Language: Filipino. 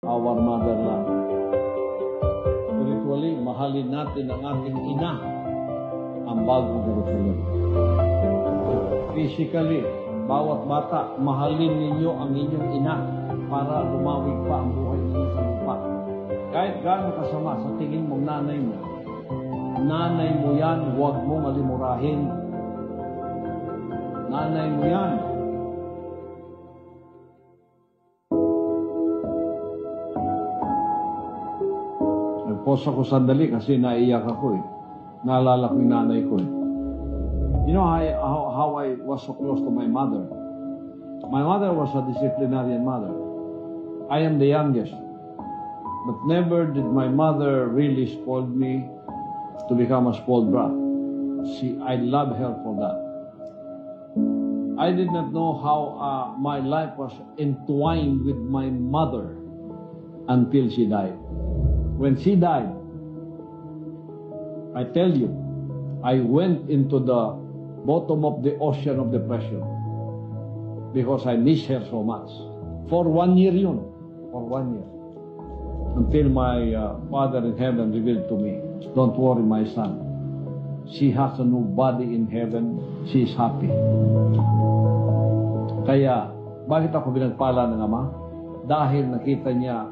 our motherland. Spiritually, mahalin natin ang ating ina, ang bagong Jerusalem. Physically, bawat bata, mahalin ninyo ang inyong ina para lumawig pa ang buhay ninyo sa lupa. Kahit gaano kasama sa tingin mong nanay mo yan, huwag mong alimurahin. Nanay mo yan. Nag-pause ako sandali kasi naiyak ako eh. Naalala ko yung nanay ko eh. You know how I was so close to my mother? My mother was a disciplinarian mother. I am the youngest. But never did my mother really spoil me to become a spoiled brat. I love her for that. I did not know how my life was entwined with my mother until she died. When she died, I tell you, I went into the bottom of the ocean of depression because I miss her so much. For 1 year yun. For 1 year. Until my Father in heaven revealed to me, don't worry my son. She has a new body in heaven. She is happy. Kaya, bakit ako pinagpala ng Ama? Dahil nakita niya